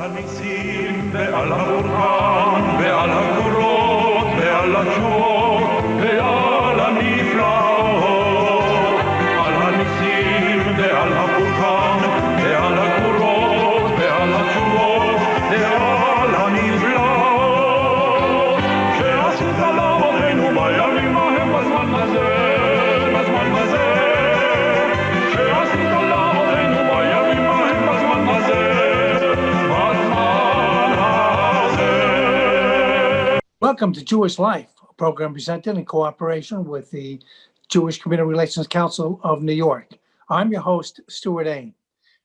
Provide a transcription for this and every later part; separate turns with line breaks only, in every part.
הניסים ועל הברכן ועל הגבורות ועל התשועות ועל הנפלאות, על הניסים ועל הברכן ועל הגבורות ועל התשועות ועל הנפלאות שעשית לאבותינו בימים ההם בזמן הזה, בזמן הזה שעשית לאבותינו בימים ההם בזמן הזה.
Welcome to Jewish Life, a program presented in cooperation with the Jewish Community Relations Council of New York. I'm your host, Stewart Ain.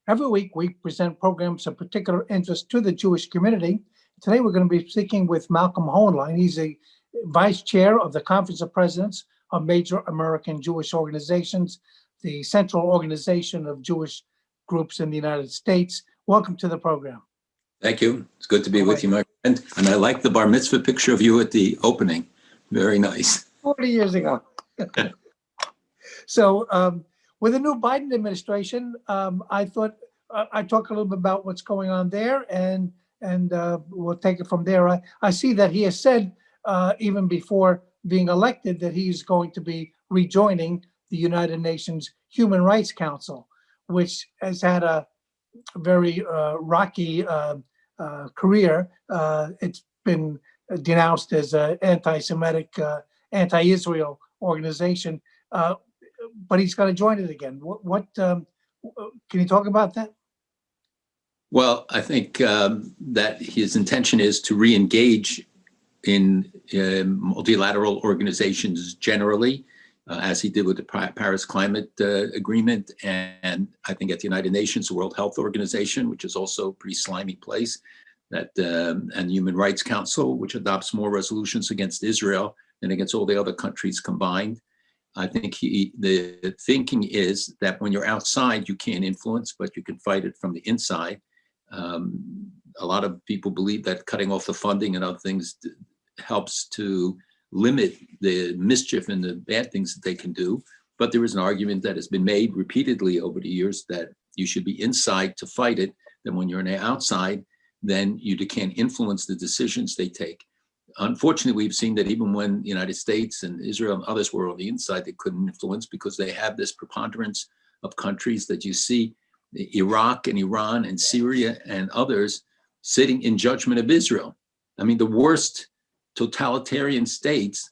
Every week, we present programs of particular interest to the Jewish community. Today, we're going to be speaking with Malcolm Hoenlein. He's a vice chair of the Conference of Presidents of Major American Jewish Organizations, the central organization of Jewish groups in the United States. Welcome to the program.
Thank you. It's good to be with you, my friend. And I like the bar mitzvah picture of you at the opening. Very nice.
40 years ago. So with the new Biden administration, I thought I'd talk a little bit about what's going on there, and we'll take it from there. I see that he has said, even before being elected, that he's going to be rejoining the United Nations Human Rights Council, which has had a very rocky career. It's been denounced as an anti-Semitic, anti-Israel organization, but he's going to join it again. What can you talk about that?
Well, I think that his intention is to re-engage in multilateral organizations generally, as he did with the Paris Climate Agreement, and I think at the United Nations, the World Health Organization, which is also a pretty slimy place, and the Human Rights Council, which adopts more resolutions against Israel than against all the other countries combined. I think the thinking is that when you're outside, you can't influence, but you can fight it from the inside. A lot of people believe that cutting off the funding and other things helps to limit the mischief and the bad things that they can do. But there is an argument that has been made repeatedly over the years that you should be inside to fight it, then when you're on the outside, then you can't influence the decisions they take. Unfortunately, we've seen that even when the United States and Israel and others were on the inside, they couldn't influence because they have this preponderance of countries that you see, Iraq and Iran and Syria and others sitting in judgment of Israel. I mean, the worst totalitarian states,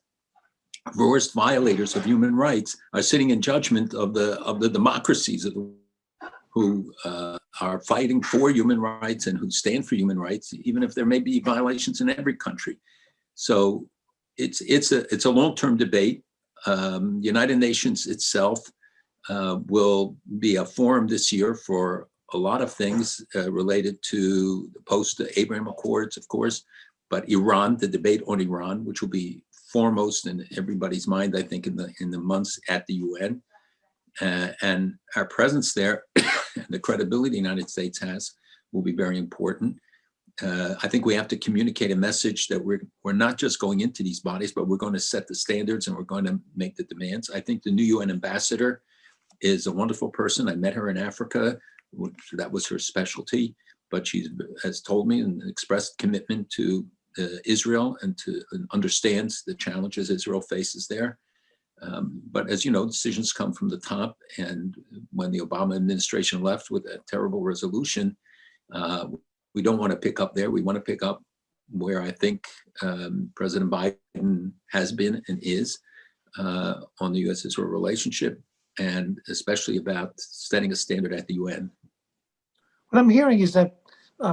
worst violators of human rights, are sitting in judgment of the democracies who are fighting for human rights and who stand for human rights, even if there may be violations in every country. So it's a long-term debate. United Nations itself will be a forum this year for a lot of things related to the post-Abraham Accords, of course, but Iran, the debate on Iran, which will be foremost in everybody's mind, I think, in the months at the UN, and our presence there, the credibility the United States has, will be very important. I think we have to communicate a message that we're not just going into these bodies, but we're going to set the standards and we're going to make the demands. I think the new UN ambassador is a wonderful person. I met her in Africa. That was her specialty, but she has told me and expressed commitment to Israel and understands the challenges Israel faces there. But as you know, decisions come from the top. And when the Obama administration left with a terrible resolution, we don't want to pick up there. We want to pick up where I think President Biden has been and is on the U.S.-Israel relationship, and especially about setting a standard at the UN.
What I'm hearing is that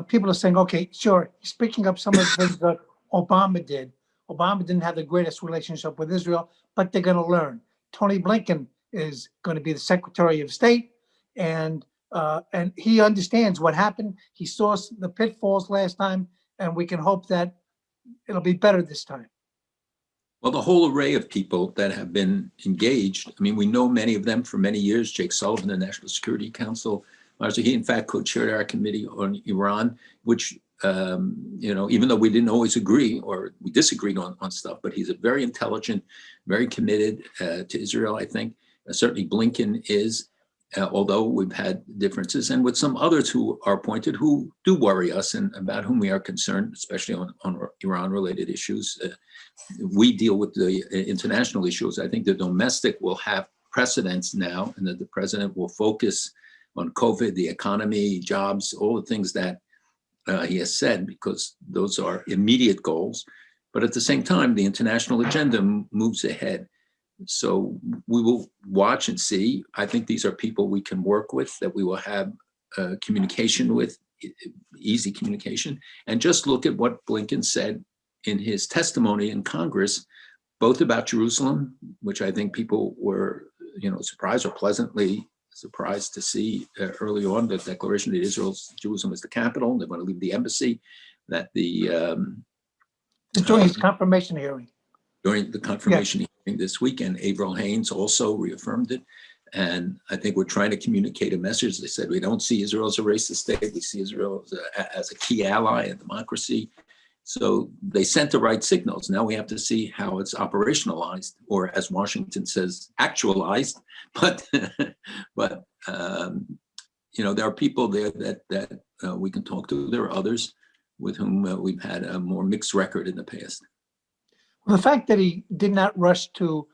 people are saying, okay, sure, he's picking up some of the things that Obama did. Obama didn't have the greatest relationship with Israel, but they're going to learn. Tony Blinken is going to be the Secretary of State, and he understands what happened. He saw the pitfalls last time, and we can hope that it'll be better this time.
Well, the whole array of people that have been engaged, I mean, we know many of them for many years. Jake Sullivan, the National Security Council, he in fact co-chaired our committee on Iran, which, even though we didn't always agree or we disagreed on stuff, but he's a very intelligent, very committed to Israel, I think. Certainly Blinken is. although we've had differences, and with some others who are appointed who do worry us and about whom we are concerned, especially on Iran-related issues. We deal with the international issues. I think the domestic will have precedence now, and that the president will focus on COVID, the economy, jobs, all the things that he has said, because those are immediate goals. But at the same time, the international agenda moves ahead. So we will watch and see. I think these are people we can work with, that we will have communication with, easy communication. And just look at what Blinken said in his testimony in Congress, both about Jerusalem, which I think people were, surprised or pleasantly surprised to see early on, the declaration that Jerusalem is the capital. They want to leave the embassy, that
During his confirmation hearing.
During the confirmation hearing this weekend, Avril Haines also reaffirmed it. And I think we're trying to communicate a message. They said, we don't see Israel as a racist state. We see Israel as a key ally in democracy. So they sent the right signals. Now we have to see how it's operationalized, or as Washington says, actualized. But, there are people there that we can talk to. There are others with whom we've had a more mixed record in the past.
Well, the fact that he did not rush to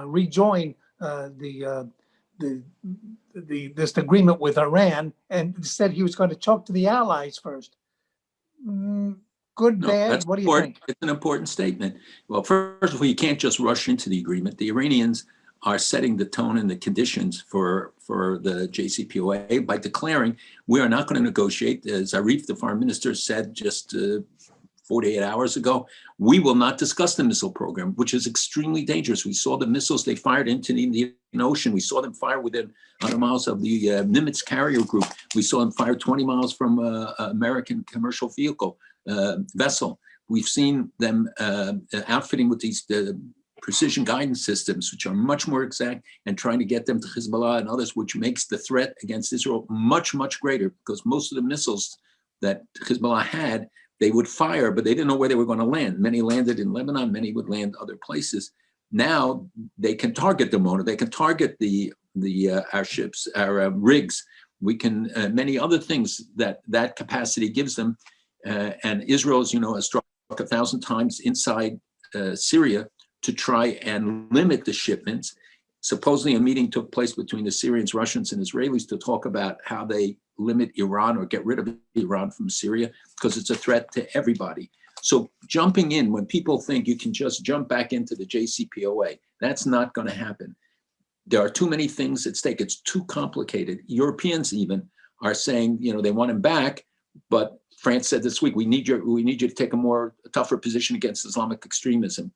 rejoin this agreement with Iran, and said he was going to talk to the allies first. Good, bad, what do you think?
It's an important statement. Well, first of all, you can't just rush into the agreement. The Iranians are setting the tone and the conditions for the JCPOA by declaring we are not going to negotiate. As Zarif, the foreign minister, said just 48 hours ago, we will not discuss the missile program, which is extremely dangerous. We saw the missiles they fired into the Indian Ocean. We saw them fire within 100 miles of the Nimitz carrier group. We saw them fire 20 miles from an American commercial vehicle vessel. We've seen them outfitting with these precision guidance systems, which are much more exact, and trying to get them to Hezbollah and others, which makes the threat against Israel much, much greater, because most of the missiles that Hezbollah had, they would fire, but they didn't know where they were going to land. Many landed in Lebanon, many would land other places. Now they can target the Mona, they can target our ships, our rigs. We can, many other things that capacity gives them. And Israel's, has struck 1,000 times inside Syria to try and limit the shipments. Supposedly a meeting took place between the Syrians, Russians, and Israelis to talk about how they limit Iran or get rid of Iran from Syria, because it's a threat to everybody. So jumping in, when people think you can just jump back into the JCPOA, that's not going to happen. There are too many things at stake. It's too complicated. Europeans even are saying, they want him back, but France said this week, we need you to take a tougher position against Islamic extremism.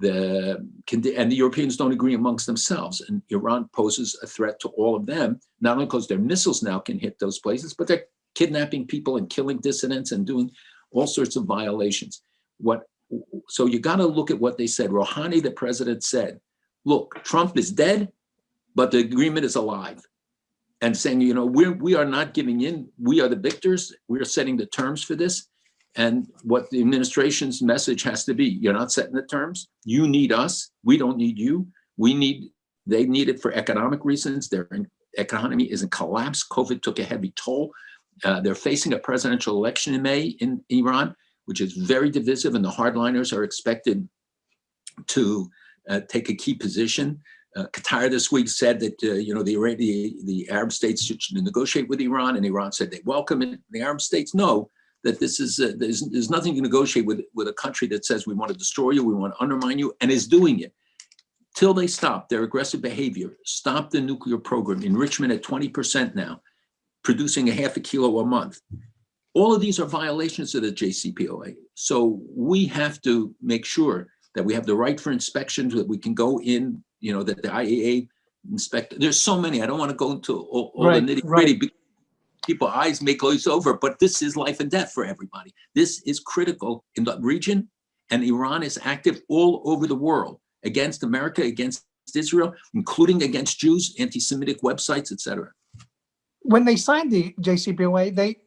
And the Europeans don't agree amongst themselves. And Iran poses a threat to all of them, not only because their missiles now can hit those places, but they're kidnapping people and killing dissidents and doing all sorts of violations. So you got to look at what they said. Rouhani, the president, said, look, Trump is dead, but the agreement is alive. And saying, we are not giving in. We are the victors. We are setting the terms for this. And what the administration's message has to be, you're not setting the terms. You need us. We don't need you. They need it for economic reasons. Their economy is in collapse. COVID took a heavy toll. They're facing a presidential election in May in Iran, which is very divisive, and the hardliners are expected to take a key position. Qatar this week said that the Arab states should negotiate with Iran, and Iran said they welcome it. The Arab states know that this is there's nothing to negotiate with a country that says we want to destroy you, we want to undermine you, and is doing it. Till they stop their aggressive behavior, stop the nuclear program, enrichment at 20% now, producing a half a kilo a month. All of these are violations of the JCPOA. So we have to make sure that we have the right for inspections, that we can go in, that the IAEA inspect. There's so many. I don't want to go into all the nitty gritty. Right. People's eyes may glaze over, but this is life and death for everybody. This is critical in the region, and Iran is active all over the world against America, against Israel, including against Jews, anti-Semitic websites, etc.
When they signed the JCPOA, they,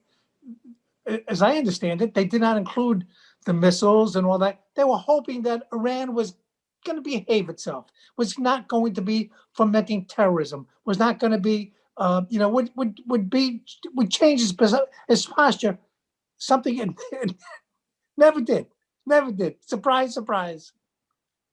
as I understand it, they did not include the missiles and all that. They were hoping that Iran was going to behave itself, was not going to be fomenting terrorism, was not going to be would change his posture. Something it never did. Never did. Surprise, surprise.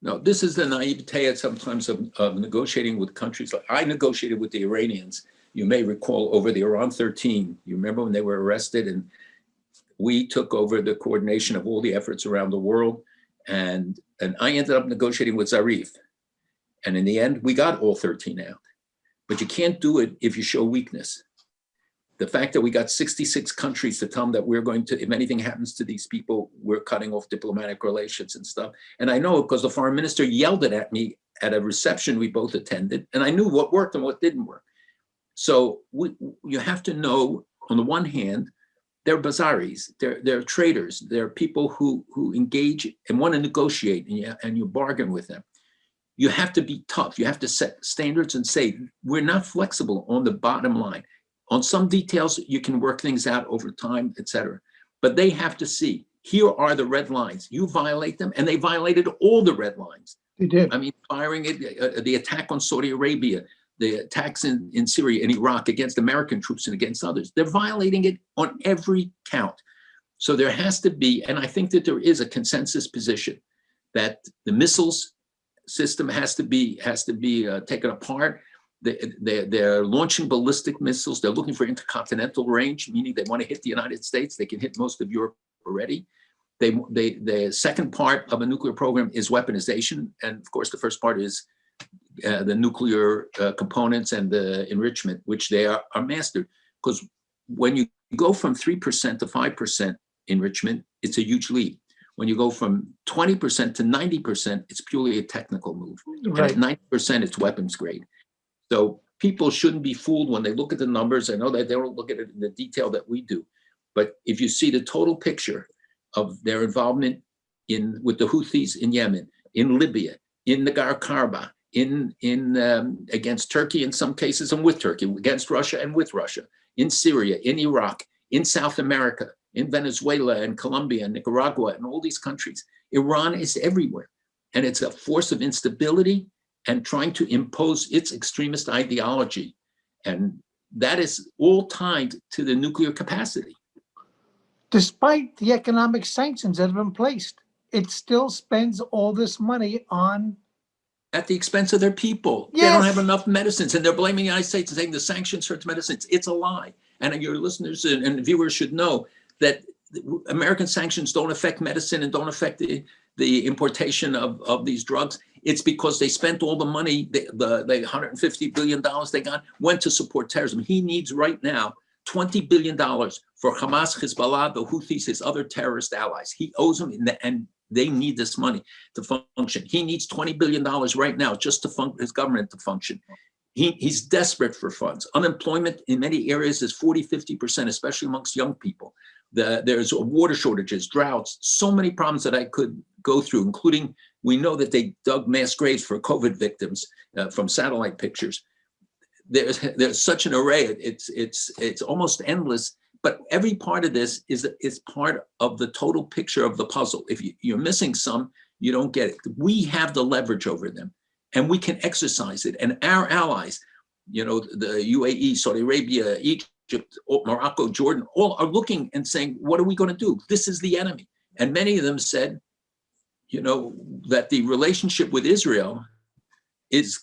No, this is the naivete sometimes of negotiating with countries. Like I negotiated with the Iranians, you may recall, over the Iran 13. You remember when they were arrested, and we took over the coordination of all the efforts around the world. And I ended up negotiating with Zarif. And in the end, we got all 13 out. But you can't do it if you show weakness. The fact that we got 66 countries to tell them that we're going to, if anything happens to these people, we're cutting off diplomatic relations and stuff. And I know because the foreign minister yelled it at me at a reception we both attended, and I knew what worked and what didn't work. So you have to know, on the one hand, they're bazaris, they're traders, they're people who engage and want to negotiate, and you bargain with them. You have to be tough. You have to set standards and say, we're not flexible on the bottom line. On some details, you can work things out over time, et cetera. But they have to see, here are the red lines. You violate them, and they violated all the red lines.
They did.
I mean, firing it, the attack on Saudi Arabia, the attacks in Syria and Iraq against American troops and against others. They're violating it on every count. So there has to be, and I think that there is a consensus position that the missiles system has to be taken apart. They're launching ballistic missiles. They're looking for intercontinental range, meaning they want to hit the United States. They can hit most of Europe already. The second part of a nuclear program is weaponization. And of course, the first part is the nuclear components and the enrichment, which they are mastered. Because when you go from 3% to 5% enrichment, it's a huge leap. When you go from 20% to 90%, it's purely a technical move.
Right.
And at 90%, it's weapons grade. So people shouldn't be fooled when they look at the numbers. I know that they don't look at it in the detail that we do. But if you see the total picture of their involvement with the Houthis in Yemen, in Libya, in Nagorno-Karabakh, against Turkey in some cases and with Turkey, against Russia and with Russia, in Syria, in Iraq, in South America, in Venezuela and Colombia and Nicaragua and all these countries, Iran is everywhere. And it's a force of instability and trying to impose its extremist ideology. And that is all tied to the nuclear capacity.
Despite the economic sanctions that have been placed, it still spends all this money on...
At the expense of their people.
Yes.
They don't have enough medicines, and they're blaming the United States and saying the sanctions hurt medicines. It's a lie. And your listeners and viewers should know that American sanctions don't affect medicine and don't affect the importation of these drugs. It's because they spent all the money, the $150 billion they got, went to support terrorism. He needs right now $20 billion for Hamas, Hezbollah, the Houthis, his other terrorist allies. He owes them, and they need this money to function. He needs $20 billion right now just to his government to function. He's desperate for funds. Unemployment in many areas is 40, 50%, especially amongst young people. There's water shortages, droughts, so many problems that I could go through, including we know that they dug mass graves for COVID victims from satellite pictures. There's such an array. It's almost endless. But every part of this is part of the total picture of the puzzle. If you're missing some, you don't get it. We have the leverage over them, and we can exercise it. And our allies, the UAE, Saudi Arabia, Egypt, Morocco, Jordan, all are looking and saying, what are we going to do? This is the enemy. And many of them said, that the relationship with Israel is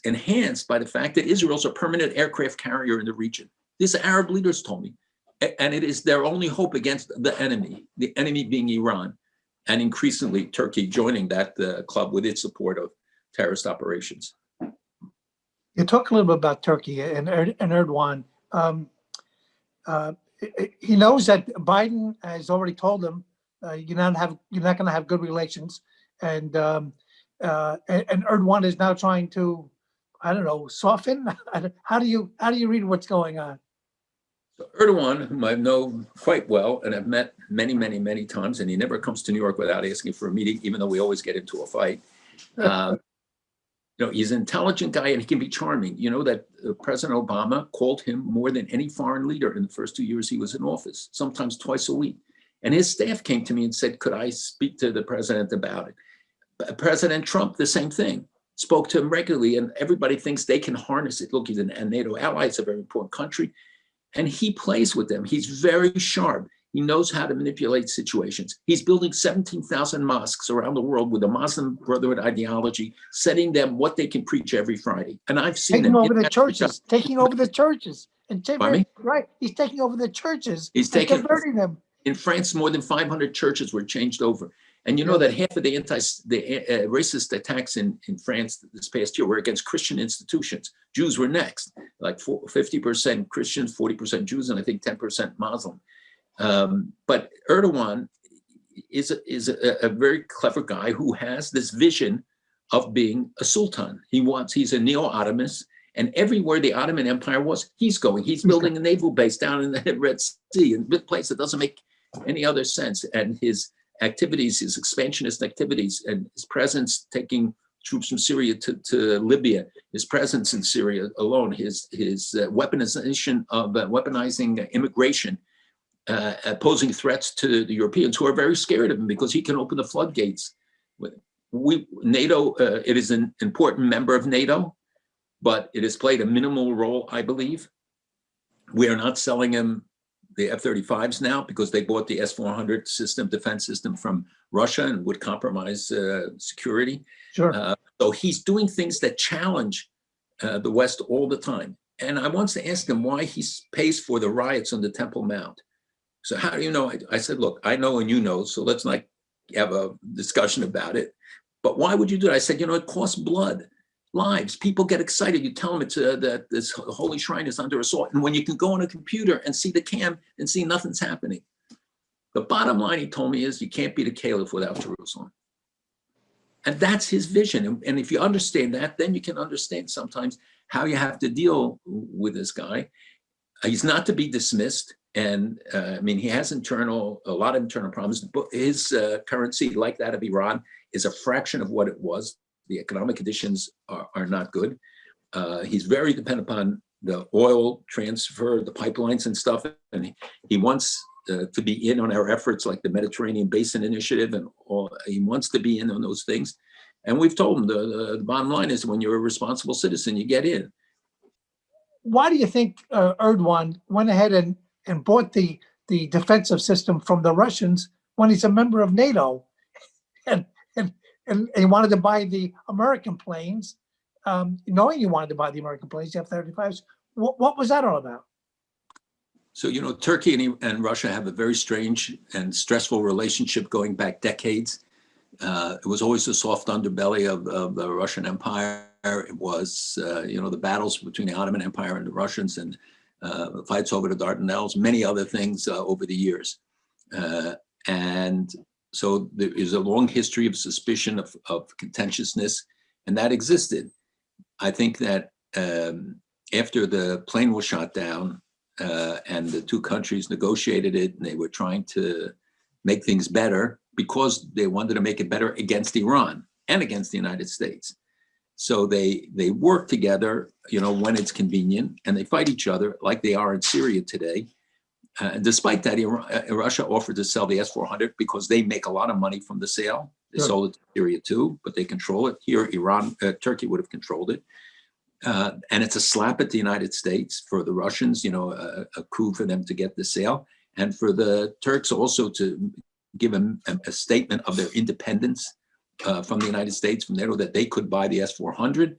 enhanced by the fact that Israel's a permanent aircraft carrier in the region. These Arab leaders told me. And it is their only hope against the enemy being Iran, and increasingly Turkey joining that club with its support of terrorist operations.
You talk a little bit about Turkey and Erdogan. He knows that Biden has already told him you're not going to have good relations, and Erdogan is now trying to, soften. How do you read what's going on?
So Erdogan, whom I know quite well and have met many, many, many times, and he never comes to New York without asking for a meeting, even though we always get into a fight. He's an intelligent guy and he can be charming. You know that President Obama called him more than any foreign leader in the first 2 years he was in office, sometimes twice a week. And his staff came to me and said, could I speak to the president about it? President Trump, the same thing. spoke to him regularly, and everybody thinks they can harness it. Look, he's a NATO ally, it's a very important country, and he plays with them. He's very sharp. He knows how to manipulate situations. He's building 17,000 mosques around the world with a Muslim Brotherhood ideology, setting them what they can preach every Friday. And I've seen
taking
him
over the churches, taking over the churches. And right, he's taking over the churches.
He's taking
converting them.
In France, more than 500 churches were changed over. And you know that half of the racist attacks in France this past year were against Christian institutions. Jews were next, like 50% Christians, 40% Jews, and I think 10% Muslim. But Erdogan is a very clever guy who has this vision of being a sultan. He's a neo-Ottomanist, and everywhere the Ottoman Empire was, he's going. He's building a naval base down in the Red Sea, in a place that doesn't make any other sense. And his activities, his expansionist activities, and his presence taking troops from Syria to Libya, his presence in Syria alone, his weaponization of weaponizing immigration, posing threats to the Europeans who are very scared of him because he can open the floodgates. NATO, it is an important member of NATO, but it has played a minimal role, I believe. We are not selling him the F-35s now because they bought the S-400 system, defense system from Russia, and would compromise security.
Sure.
So he's doing things that challenge the West all the time. And I once asked him why he pays for the riots on the Temple Mount. So how do you know? I said, look, I know and you know, so let's not have a discussion about it. But why would you do it? I said, it costs blood, lives. People get excited. You tell them it's that this holy shrine is under assault. And when you can go on a computer and see the cam and see nothing's happening. The bottom line, he told me, is you can't beat a caliph without Jerusalem. And that's his vision. And if you understand that, then you can understand sometimes how you have to deal with this guy. He's not to be dismissed. And he has a lot of internal problems. But his currency, like that of Iran, is a fraction of what it was. The economic conditions are not good. He's very dependent upon the oil transfer, the pipelines and stuff. And he wants to be in on our efforts like the Mediterranean Basin Initiative, and he wants to be in on those things. And we've told him the bottom line is when you're a responsible citizen, you get in.
Why do you think Erdogan went ahead and bought the defensive system from the Russians when he's a member of NATO, and he wanted to buy the American planes, knowing he wanted to buy the American planes, the F-35s? What was that all about?
So, Turkey and Russia have a very strange and stressful relationship going back decades. It was always the soft underbelly of the Russian Empire. It was, the battles between the Ottoman Empire and the Russians, and fights over the Dardanelles, many other things over the years. And so there is a long history of suspicion of contentiousness, and that existed. I think that after the plane was shot down and the two countries negotiated it, and they were trying to make things better because they wanted to make it better against Iran and against the United States. So they work together, when it's convenient, and they fight each other like they are in Syria today. Despite that, Russia offered to sell the S-400 because they make a lot of money from the sale. They sold it to Syria too, but they control it. Here, Turkey would have controlled it. And it's a slap at the United States for the Russians, a coup for them to get the sale. And for the Turks also to give them a statement of their independence from the United States, from NATO, that they could buy the S-400.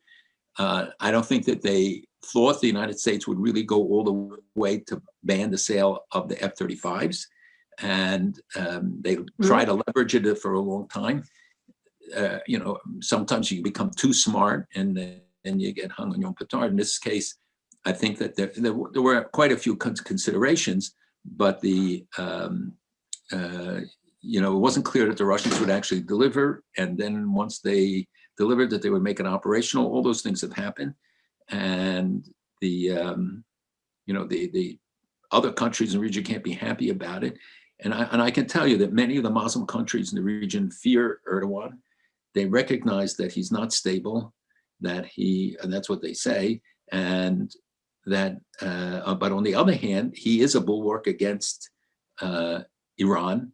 I don't think that they thought the United States would really go all the way to ban the sale of the F-35s. And they tried to leverage it for a long time. Sometimes you become too smart and then you get hung on your own petard. In this case, I think that there were quite a few considerations, but it wasn't clear that the Russians would actually deliver. And then once they delivered, that they would make it operational. All those things have happened. And the other countries in the region can't be happy about it. And I can tell you that many of the Muslim countries in the region fear Erdogan. They recognize that he's not stable, and that's what they say. And that, but on the other hand, he is a bulwark against Iran.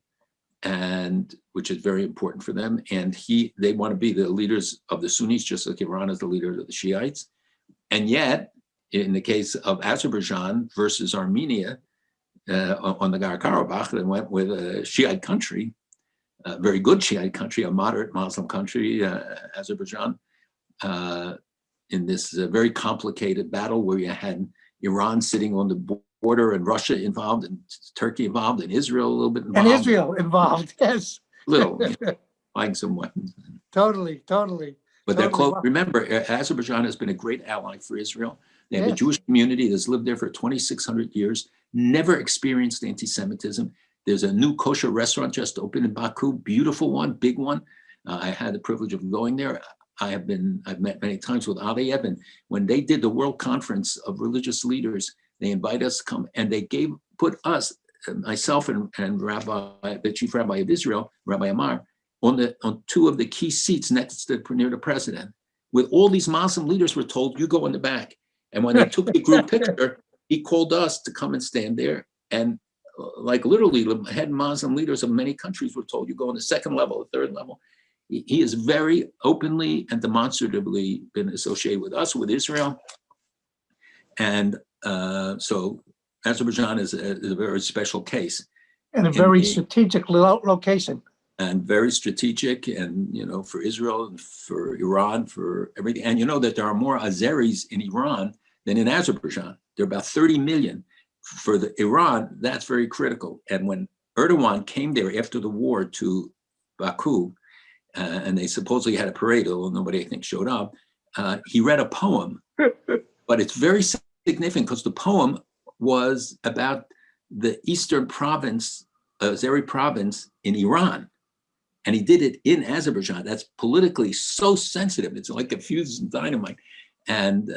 and which is very important for them. And they want to be the leaders of the Sunnis, just like Iran is the leader of the Shiites. And yet, in the case of Azerbaijan versus Armenia, on the Nagorno-Karabakh, they went with a Shiite country, a very good Shiite country, a moderate Muslim country, Azerbaijan, in this very complicated battle where you had Iran sitting on the border and Russia involved and Turkey involved and Israel a little bit involved.
And Israel involved, yes.
Little, buying some weapons.
Totally.
But they're close. Remember, Azerbaijan has been a great ally for Israel. They have a Jewish community that's lived there for 2,600 years, never experienced anti-Semitism. There's a new kosher restaurant just opened in Baku, beautiful one, big one. I had the privilege of going there. I've met many times with Aliyev, and when they did the World Conference of Religious Leaders, they invited us to come, and they put us, myself and the chief rabbi of Israel, Rabbi Amar, on two of the key seats near the president. With all these Muslim leaders were told, you go in the back. And when they took the group picture, he called us to come and stand there. And like literally the head Muslim leaders of many countries were told, you go on the second level, the third level. He has very openly and demonstratively been associated with us, with Israel. And so Azerbaijan is a very special case.
And a very strategic location.
And very strategic, and for Israel and for Iran, for everything. And you know that there are more Azeris in Iran than in Azerbaijan. There are about 30 million. For Iran, that's very critical. And when Erdogan came there after the war to Baku, and they supposedly had a parade, although nobody, I think, showed up, he read a poem. But it's very significant because the poem was about the eastern province, Azeri province in Iran. And he did it in Azerbaijan. That's politically so sensitive. It's like a fuse and dynamite. And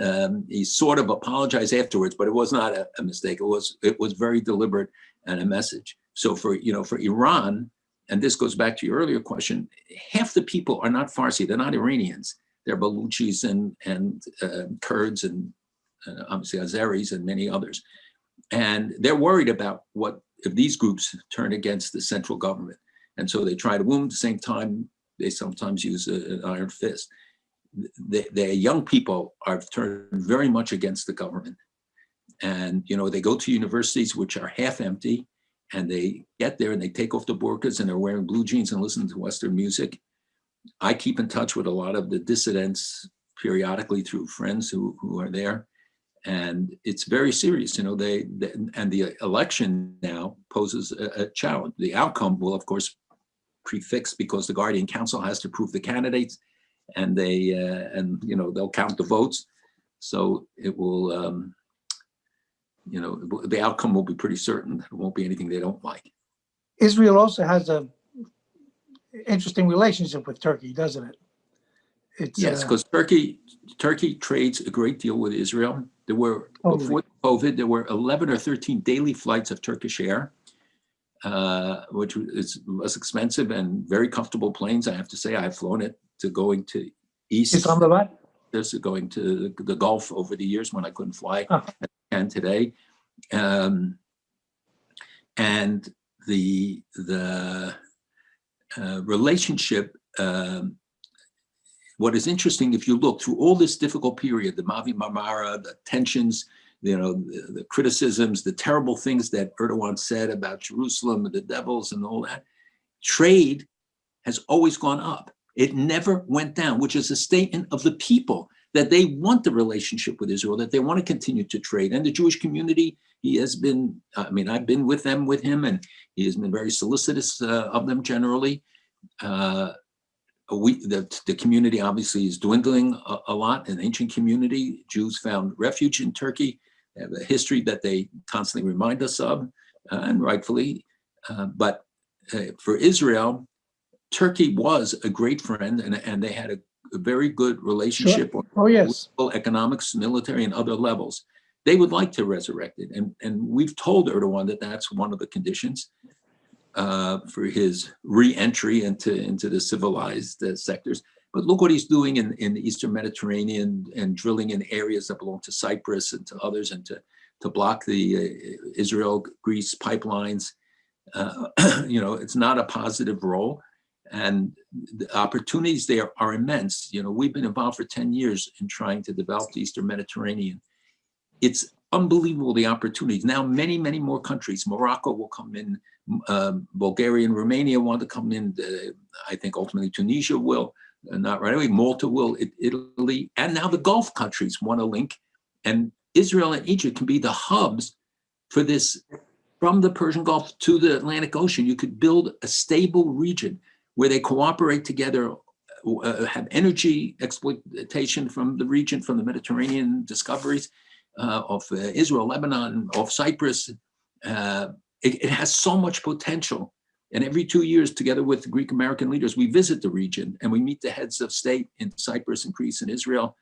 he sort of apologized afterwards, but it was not a mistake. It was very deliberate and a message. So for Iran, and this goes back to your earlier question, half the people are not Farsi. They're not Iranians. They're Baluchis and Kurds and obviously Azeris and many others. And they're worried about what if these groups turn against the central government. And so they try to wound. At the same time, they sometimes use an iron fist. The young people are turned very much against the government. And, they go to universities which are half empty, and they get there and they take off the burqas and they're wearing blue jeans and listening to Western music. I keep in touch with a lot of the dissidents periodically through friends who are there. And it's very serious, and the election now poses a challenge. The outcome will, of course, prefix because the Guardian Council has to prove the candidates, and they'll count the votes. So it will, the outcome will be pretty certain. It won't be anything they don't like.
Israel also has a interesting relationship with Turkey, doesn't it?
Yes, because Turkey trades a great deal with Israel. There were, before COVID, there were 11 or 13 daily flights of Turkish Air, which is less expensive and very comfortable planes. I have to say, I've flown it to going to East.
Islamabad?
This is going to the Gulf over the years when I couldn't fly, I can today. And the relationship, what is interesting, if you look through all this difficult period, the Mavi Marmara, the tensions, the criticisms, the terrible things that Erdogan said about Jerusalem and the devils and all that, trade has always gone up. It never went down, which is a statement of the people that they want the relationship with Israel, that they want to continue to trade. And the Jewish community, he has been, I've been with him, and he has been very solicitous of them generally. The community obviously is dwindling a lot, an ancient community. Jews found refuge in Turkey. They have a history that they constantly remind us of, and rightfully. But for Israel, Turkey was a great friend, and they had a very good relationship.
Sure. Oh, yes.
On economics, military, and other levels. They would like to resurrect it. And we've told Erdogan that that's one of the conditions for his re-entry into the civilized sectors. But look what he's doing in the Eastern Mediterranean and drilling in areas that belong to Cyprus and to others, and to block the Israel-Greece pipelines. It's not a positive role. And the opportunities there are immense. We've been involved for 10 years in trying to develop the Eastern Mediterranean. It's unbelievable, the opportunities. Now, many, many more countries, Morocco will come in, Bulgaria and Romania want to come in. I think ultimately Tunisia will, not right away, Malta will, Italy, and now the Gulf countries want to link. And Israel and Egypt can be the hubs for this. From the Persian Gulf to the Atlantic Ocean, you could build a stable region where they cooperate together, have energy exploitation from the region, from the Mediterranean discoveries of Israel, Lebanon, of Cyprus. It has so much potential. And every 2 years, together with the Greek American leaders, we visit the region and we meet the heads of state in Cyprus and Greece and Israel.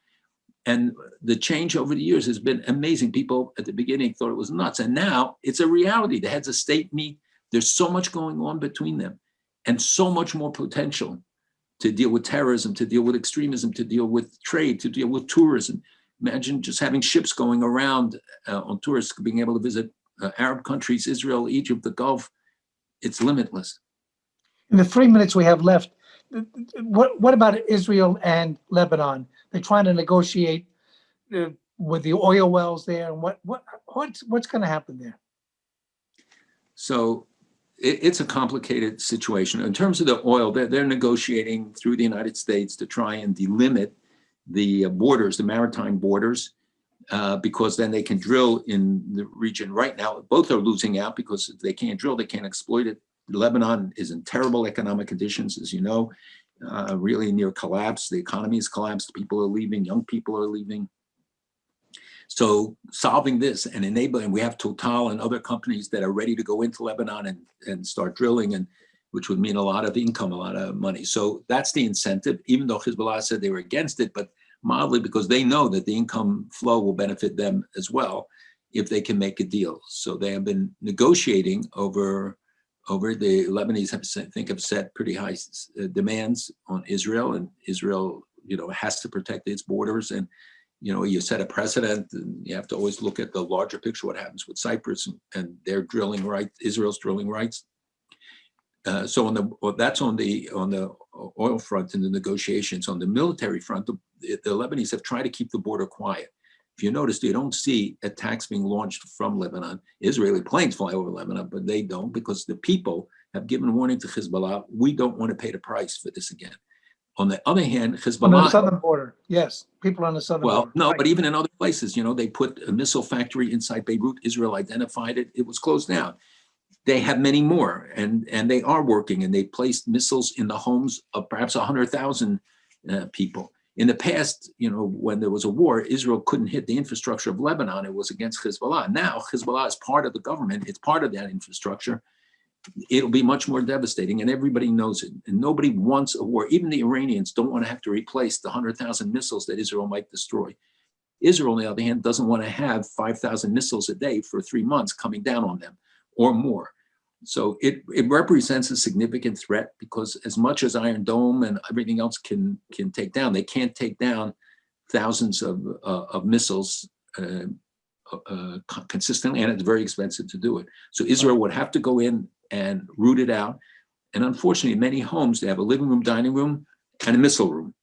And the change over the years has been amazing. People at the beginning thought it was nuts. And now it's a reality. The heads of state meet. There's so much going on between them and so much more potential to deal with terrorism, to deal with extremism, to deal with trade, to deal with tourism. Imagine just having ships going around on tourists, being able to visit Arab countries, Israel, Egypt, the Gulf. It's limitless.
In the 3 minutes we have left, what about Israel and Lebanon? They're trying to negotiate with the oil wells there, and what's going to happen there?
So it's a complicated situation. In terms of the oil, they're negotiating through the United States to try and delimit the borders, the maritime borders, because then they can drill in the region. Right now, both are losing out because if they can't drill, they can't exploit it. Lebanon is in terrible economic conditions, as you know, really near collapse. The economy has collapsed. People are leaving. Young people are leaving. So solving this and enabling, we have Total and other companies that are ready to go into Lebanon and start drilling, and which would mean a lot of income, a lot of money. So that's the incentive, even though Hezbollah said they were against it, but mildly because they know that the income flow will benefit them as well if they can make a deal. So they have been negotiating over the Lebanese have set pretty high demands on Israel, and Israel, has to protect its borders. And, you set a precedent, and you have to always look at the larger picture, what happens with Cyprus and their drilling rights, Israel's drilling rights. So that's on the oil front in the negotiations. On the military front, the Lebanese have tried to keep the border quiet. If you notice, you don't see attacks being launched from Lebanon. Israeli planes fly over Lebanon, but they don't, because the people have given warning to Hezbollah, we don't want to pay the price for this again. On the other hand, Hezbollah—
On the southern border, yes. People on the southern border.
Well, no, but even in other places, they put a missile factory inside Beirut. Israel identified it. It was closed down. They have many more, and they are working, and they placed missiles in the homes of perhaps 100,000 people. In the past, when there was a war, Israel couldn't hit the infrastructure of Lebanon. It was against Hezbollah. Now, Hezbollah is part of the government. It's part of that infrastructure. It'll be much more devastating, and everybody knows it. And nobody wants a war. Even the Iranians don't want to have to replace the 100,000 missiles that Israel might destroy. Israel, on the other hand, doesn't want to have 5,000 missiles a day for 3 months coming down on them or more. So it represents a significant threat, because as much as Iron Dome and everything else can take down, they can't take down thousands of missiles consistently, and it's very expensive to do it. So Israel would have to go in and root it out. And unfortunately, in many homes, they have a living room, dining room, and a missile room.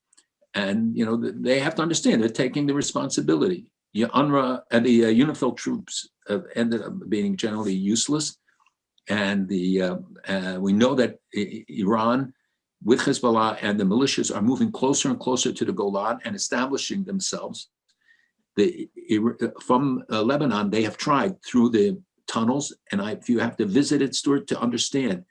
And they have to understand they're taking the responsibility. UNRWA and the UNIFIL troops have ended up being generally useless. And we know that Iran, with Hezbollah and the militias, are moving closer and closer to the Golan and establishing themselves. From Lebanon, they have tried through the tunnels, and if you have to visit it, Stewart, to understand,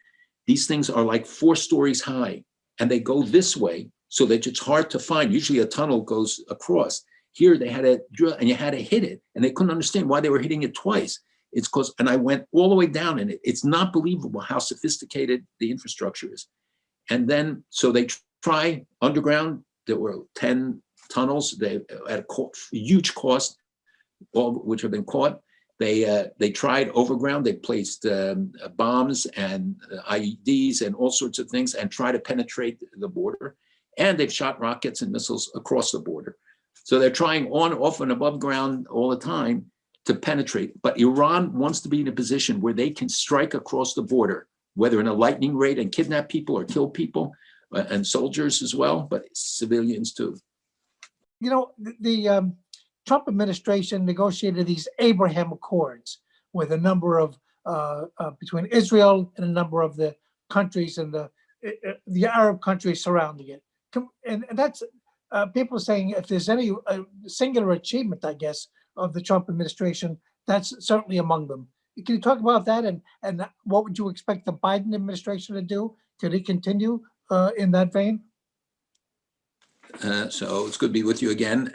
these things are like 4 stories high, and they go this way so that it's hard to find. Usually a tunnel goes across. Here they had to drill, and you had to hit it, and they couldn't understand why they were hitting it twice. It's because, and I went all the way down in it. It's not believable how sophisticated the infrastructure is. And then, so they try underground. There were 10 tunnels. They at a huge cost, all of which have been caught. They tried overground. They placed bombs and IEDs and all sorts of things, and try to penetrate the border. And they've shot rockets and missiles across the border. So they're trying on, off, and above ground all the time. to penetrate. But Iran wants to be in a position where they can strike across the border, whether in a lightning raid and kidnap people or kill people, and soldiers as well, but civilians too.
You know, the Trump administration negotiated these Abraham Accords with a number of between Israel and a number of the countries and the Arab countries surrounding it. And that's people saying if there's any singular achievement, I guess, of the Trump administration, that's certainly among them. Can you talk about that, and what would you expect the Biden administration to do? Could he continue in that vein?
So it's good to be with you again.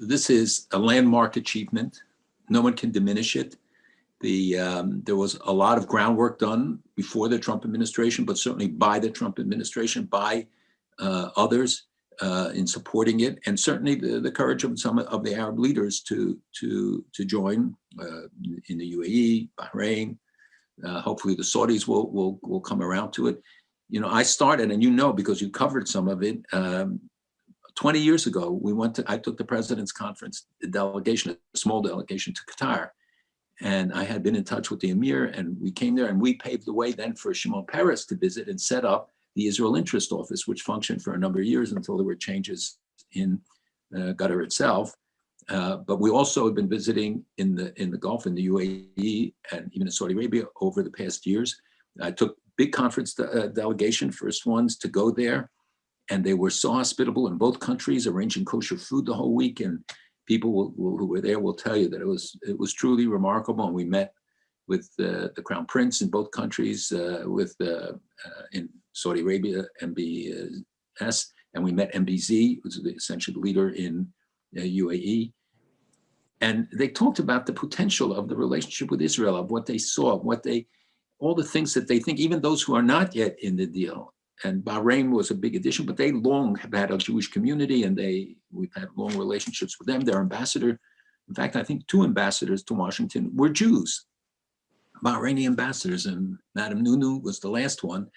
This is a landmark achievement. No one can diminish it. There was a lot of groundwork done before the Trump administration, but certainly by the Trump administration, by others in supporting it, and certainly the courage of some of the Arab leaders to join in the UAE, Bahrain. Hopefully the Saudis will come around to it. You know, I started, and you know, because you covered some of it, 20 years ago, I took the president's conference, a small delegation to Qatar. And I had been in touch with the emir, and we came there and we paved the way then for Shimon Peres to visit and set up the Israel Interest Office, which functioned for a number of years until there were changes in Qatar itself. But we also have been visiting in the Gulf, in the UAE, and even in Saudi Arabia over the past years. I took big conference delegation, first ones to go there, and they were so hospitable in both countries, arranging kosher food the whole week. And people who were there will tell you that it was truly remarkable. And we met with the Crown Prince in both countries, in Saudi Arabia, MBS, and we met MBZ, who's essentially the leader in UAE. And they talked about the potential of the relationship with Israel, of what they saw, all the things that they think, even those who are not yet in the deal. And Bahrain was a big addition, but they long have had a Jewish community, and we've had long relationships with them. Their ambassador, in fact, I think 2 ambassadors to Washington were Jews, Bahraini ambassadors, and Madame Nunu was the last one,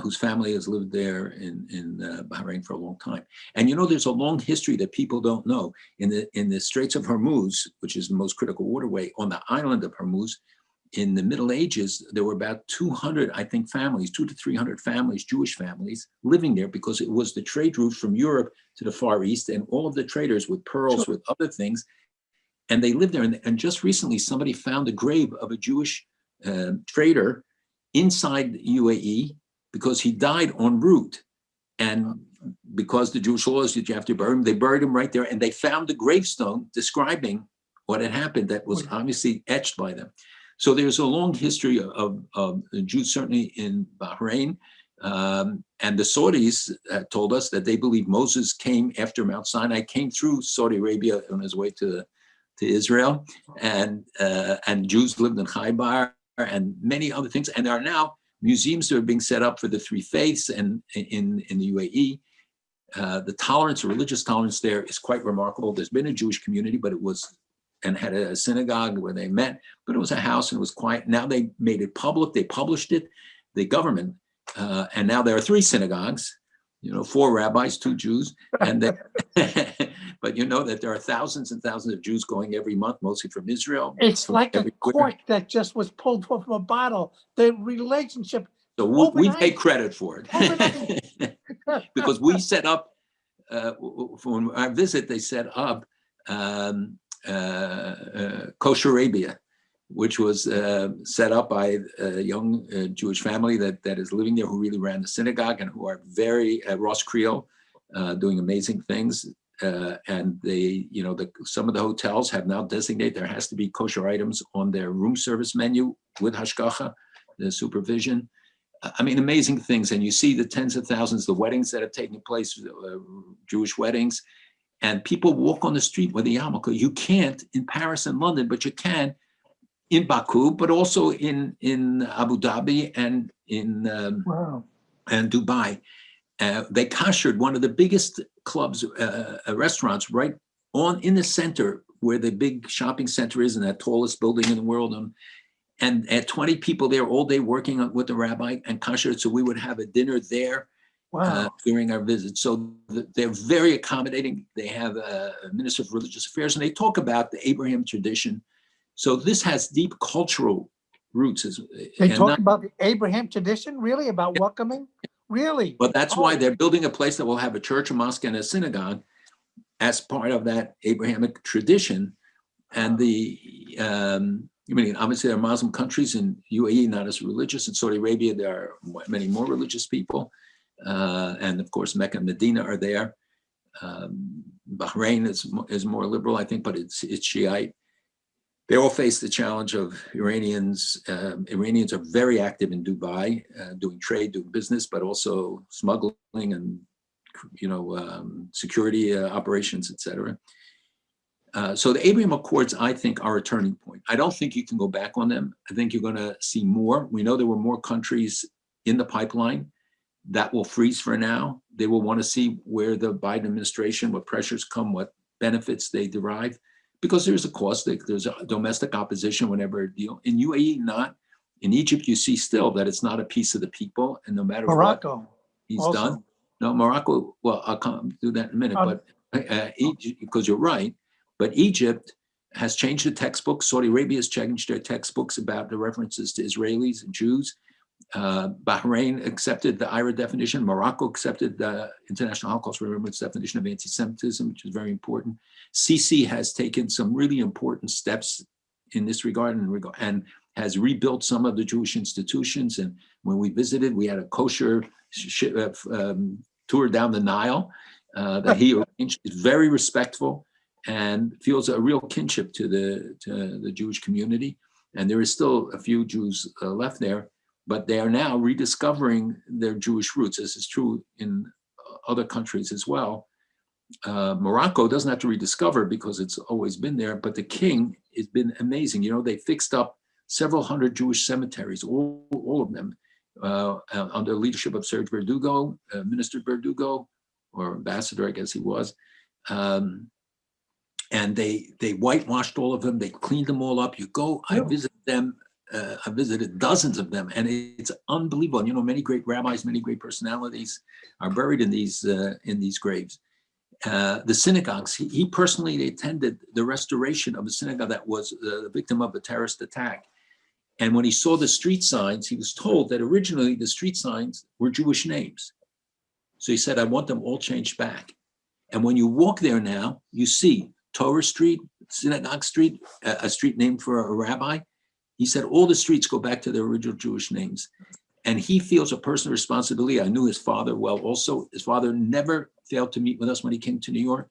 whose family has lived there in Bahrain for a long time. And you know, there's a long history that people don't know. In the Straits of Hormuz, which is the most critical waterway on the island of Hormuz, in the Middle Ages, there were about 200, I think, families, 200 to 300 families, Jewish families, living there because it was the trade route from Europe to the Far East, and all of the traders with pearls, with other things, and they lived there. And just recently, somebody found the grave of a Jewish trader inside UAE because he died en route. And because the Jewish law is that you have to bury him, they buried him right there, and they found the gravestone describing what had happened that was obviously etched by them. So there's a long history of Jews, certainly in Bahrain. And the Saudis told us that they believe Moses came after Mount Sinai, came through Saudi Arabia on his way to Israel. And Jews lived in Khaybar and many other things. And there are now museums that are being set up for the 3 faiths and in the UAE. The tolerance, religious tolerance there is quite remarkable. There's been a Jewish community, but it was, and had a synagogue where they met, but it was a house and it was quiet. Now they made it public, they published it, the government, and now there are 3 synagogues, 4 rabbis, 2 Jews, and but you know that there are thousands and thousands of Jews going every month, mostly from Israel.
It's like a cork that just was pulled from a bottle. The relationship.
So we take credit for it. Because we set up, for our visit, they set up Kosher Arabia, which was set up by a young Jewish family that is living there, who really ran the synagogue and who are very Ross Creole, doing amazing things. And they, some of the hotels have now designated there has to be kosher items on their room service menu with hashgacha, the supervision. I mean, amazing things. And you see the tens of thousands, the weddings that have taken place, Jewish weddings. And people walk on the street with a yarmulke. You can't in Paris and London, but you can in Baku, but also in Abu Dhabi and in and Dubai. They kashered one of the biggest clubs, restaurants, right in the center where the big shopping center is, and that tallest building in the world. And at 20 people there all day working with the rabbi and kasher. So we would have a dinner there.
Wow.
during our visit. So they're very accommodating. They have a Minister of Religious Affairs, and they talk about the Abraham tradition. So this has deep cultural roots.
They talk about the Abraham tradition, really, about welcoming? Really?
But that's why
Oh.
they're building a place that will have a church, a mosque, and a synagogue as part of that Abrahamic tradition. And I mean, obviously there are Muslim countries in UAE, not as religious. In Saudi Arabia, there are many more religious people. And of course, Mecca and Medina are there. Bahrain is more liberal, I think, but it's Shiite. They all face the challenge of Iranians. Iranians are very active in Dubai, doing trade, doing business, but also smuggling and security operations, etc. So the Abraham Accords, I think, are a turning point. I don't think you can go back on them. I think you're going to see more. We know there were more countries in the pipeline. That will freeze for now. They will want to see where the Biden administration, what pressures come, what benefits they derive, because there's a cost. There's a domestic opposition whenever a deal. In UAE, not. In Egypt, you see still that it's not a piece of the people, and no matter
Morocco
what he's
also.
done. No, Morocco, well, I'll come do that in a minute, but Egypt, because you're right, but Egypt has changed the textbooks. Saudi Arabia has changed their textbooks about the references to Israelis and Jews. Bahrain accepted the IRA definition. Morocco accepted the International Holocaust Remembrance definition of anti-Semitism, which is very important. Sisi has taken some really important steps in this regard and has rebuilt some of the Jewish institutions. And when we visited, we had a kosher tour down the Nile that he arranged. Is very respectful and feels a real kinship to the Jewish community. And there is still a few Jews left there, but they are now rediscovering their Jewish roots. This is true in other countries as well. Morocco doesn't have to rediscover because it's always been there, but the king has been amazing. You know, they fixed up several hundred Jewish cemeteries, all of them, under the leadership of Serge Verdugo, Minister Verdugo, or ambassador, I guess he was. And they whitewashed all of them. They cleaned them all up. You go, I visited them. I visited dozens of them, and it's unbelievable. You know, many great rabbis, many great personalities are buried in these graves. The synagogues, he personally attended the restoration of a synagogue that was the victim of a terrorist attack. And when he saw the street signs, he was told that originally the street signs were Jewish names. So he said, I want them all changed back. And when you walk there now, you see Torah Street, Synagogue Street, a street named for a rabbi. He said all the streets go back to their original Jewish names. And he feels a personal responsibility. I knew his father well also. His father never failed to meet with us when he came to New York,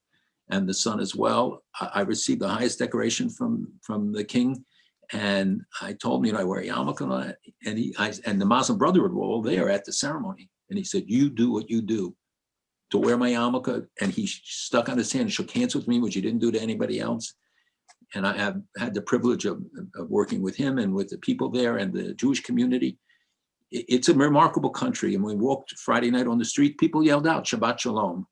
and the son as well. I received the highest decoration from the king. And I told him, you know, I wear a yarmulke, and the Muslim Brotherhood were all there at the ceremony. And he said, you do what you do to wear my yarmulke. And he stuck on his hand and shook hands with me, which he didn't do to anybody else. And I have had the privilege of working with him and with the people there and the Jewish community. It's a remarkable country. And when we walked Friday night on the street, people yelled out, Shabbat Shalom.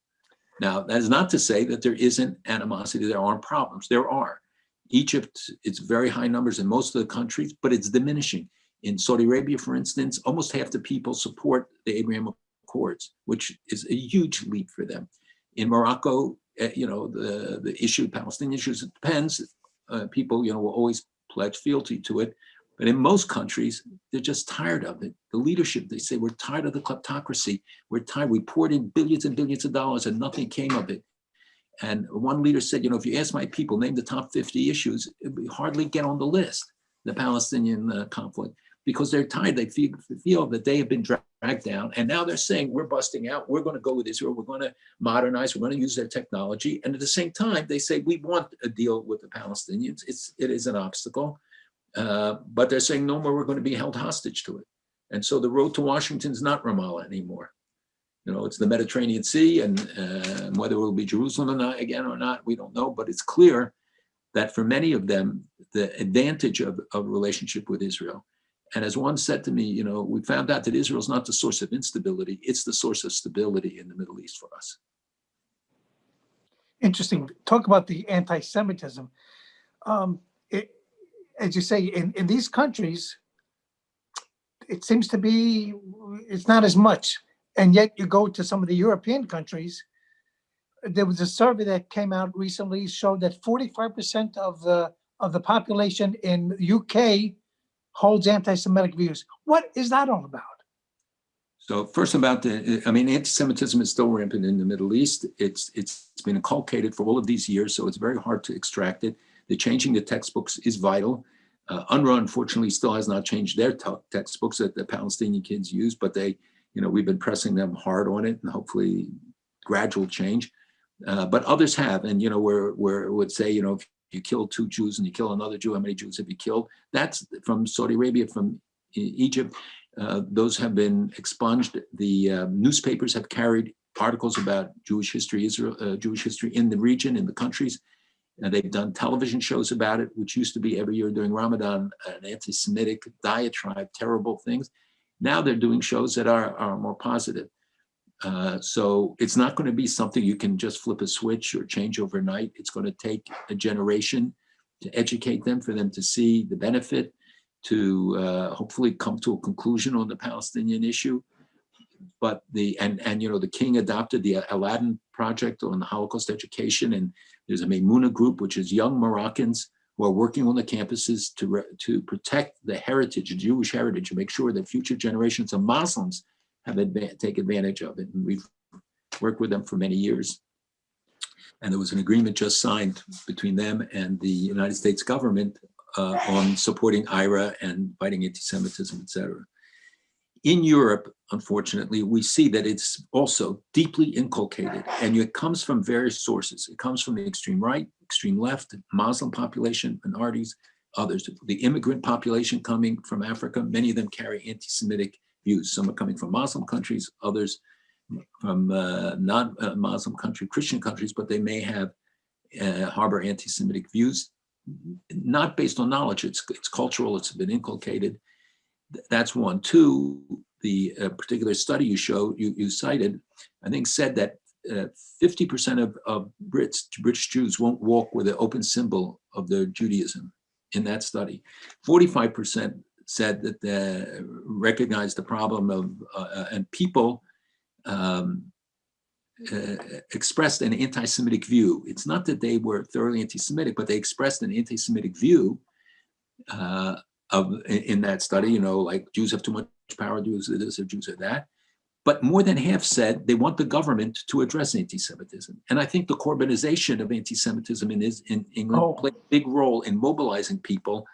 Now, that is not to say that there isn't animosity. There aren't problems. There are. Egypt, it's very high numbers in most of the countries, but it's diminishing. In Saudi Arabia, for instance, almost half the people support the Abraham Accords, which is a huge leap for them. In Morocco, you know, the issue of Palestinian issues, it depends. People, you know, will always pledge fealty to it. But in most countries, they're just tired of it. The leadership, they say, we're tired of the kleptocracy. We're tired. We poured in billions and billions of dollars and nothing came of it. And one leader said, you know, if you ask my people, name the top 50 issues, it would hardly get on the list, the Palestinian conflict, because they're tired. They feel that they have been dragged down. And now they're saying, we're busting out. We're going to go with Israel. We're going to modernize. We're going to use their technology. And at the same time, they say, we want a deal with the Palestinians. It is an obstacle. But they're saying, no more, we're going to be held hostage to it. And so the road to Washington is not Ramallah anymore. You know, it's the Mediterranean Sea, and whether it will be Jerusalem or not, again or not, we don't know. But it's clear that for many of them, the advantage of a relationship with Israel. And as one said to me, you know, we found out that Israel is not the source of instability, it's the source of stability in the Middle East for us.
Interesting. Talk about the anti-Semitism. As you say, in these countries, it seems to be, it's not as much. And yet you go to some of the European countries, there was a survey that came out recently showed that 45% of the population in UK holds anti-Semitic views. What is that all about?
So first about anti-Semitism is still rampant in the Middle East. It's been inculcated for all of these years, so it's very hard to extract it. The changing the textbooks is vital. UNRWA, unfortunately, still has not changed their textbooks that the Palestinian kids use, but we've been pressing them hard on it, and hopefully gradual change. But others have, and where it would say, if you kill 2 Jews and you kill another Jew, how many Jews have you killed? That's from Saudi Arabia, from Egypt. Those have been expunged. The newspapers have carried articles about Jewish history, Jewish history in the region, in the countries. And they've done television shows about it, which used to be every year during Ramadan, an anti-Semitic diatribe, terrible things. Now they're doing shows that are more positive. So it's not going to be something you can just flip a switch or change overnight. It's going to take a generation to educate them, for them to see the benefit, to hopefully come to a conclusion on the Palestinian issue. But the king adopted the Aladdin project on the Holocaust education, and there's a Maimuna group, which is young Moroccans who are working on the campuses to protect the heritage, the Jewish heritage, and make sure that future generations of Muslims take advantage of it. And we've worked with them for many years. And there was an agreement just signed between them and the United States government on supporting IRA and fighting anti-Semitism, et cetera. In Europe, unfortunately, we see that it's also deeply inculcated, and it comes from various sources. It comes from the extreme right, extreme left, Muslim population, minorities, others. The immigrant population coming from Africa, many of them carry anti-Semitic views. Some are coming from Muslim countries, others from non-Muslim country, Christian countries, but they may have harbor anti-Semitic views, not based on knowledge. It's cultural. It's been inculcated. That's one. Two, the particular study you cited, I think said that 50% of British Jews won't walk with an open symbol of their Judaism in that study. 45% said that they recognized the problem of, and people expressed an anti-Semitic view. It's not that they were thoroughly anti-Semitic, but they expressed an anti-Semitic view in that study, like Jews have too much power, Jews are this, or Jews are that. But more than half said they want the government to address anti-Semitism. And I think the Corbynization of anti-Semitism in England played a big role in mobilizing people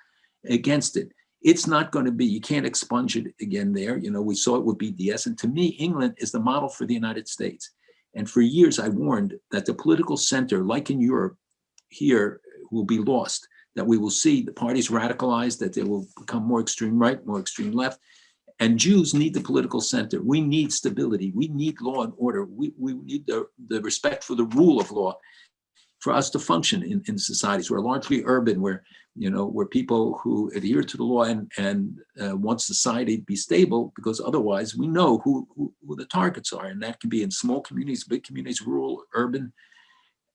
against it. It's not going to be, you can't expunge it again there. We saw it with BDS. And to me, England is the model for the United States. And for years, I warned that the political center, like in Europe, here will be lost, that we will see the parties radicalized, that they will become more extreme right, more extreme left. And Jews need the political center. We need stability. We need law and order. We need the respect for the rule of law for us to function in societies. We're largely urban, where people who adhere to the law and want society to be stable, because otherwise we know who the targets are. And that can be in small communities, big communities, rural, urban.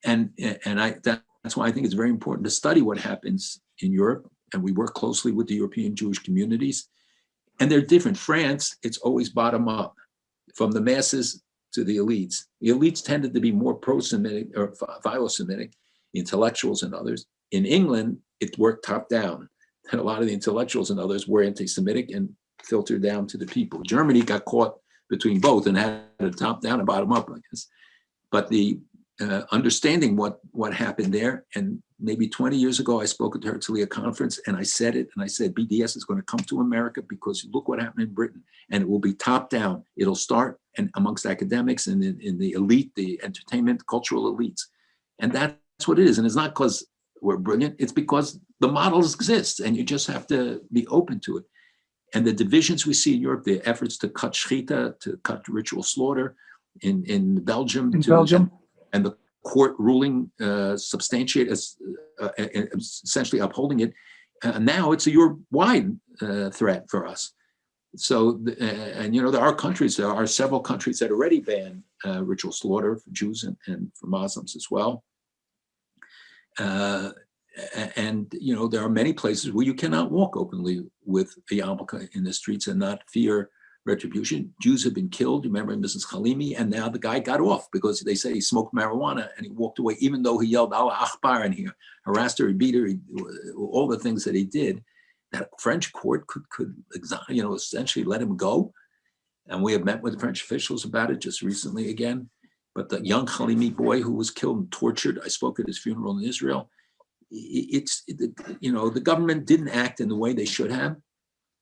And that's why I think it's very important to study what happens in Europe. And we work closely with the European Jewish communities. And they're different. France, it's always bottom up, from the masses to the elites. The elites tended to be more pro-Semitic or philo-Semitic, intellectuals and others. In England, it worked top down. And a lot of the intellectuals and others were anti-Semitic and filtered down to the people. Germany got caught between both and had a top down and bottom up, I guess. But the understanding what happened there, and maybe 20 years ago, I spoke at the Herzliya conference, and I said it, and I said, BDS is going to come to America because look what happened in Britain, and it will be top down. It'll start and amongst academics and in the elite, the entertainment, cultural elites. And that's what it is. And it's not because we're brilliant, it's because the models exist, and you just have to be open to it. And the divisions we see in Europe, the efforts to cut shechita, to cut ritual slaughter in Belgium, and the court ruling substantiate as essentially upholding it. Now it's a Europe-wide threat for us. So, there are several countries that already ban ritual slaughter for Jews and for Muslims as well. And there are many places where you cannot walk openly with a yarmulke in the streets and not fear retribution. Jews have been killed. You remember Mrs. Khalimi, and now the guy got off because they say he smoked marijuana and he walked away, even though he yelled Allah Akbar and he harassed her, he beat her, all the things that he did. That French court could essentially let him go. And we have met with French officials about it just recently again. But the young Khalimi boy who was killed and tortured, I spoke at his funeral in Israel. The government didn't act in the way they should have.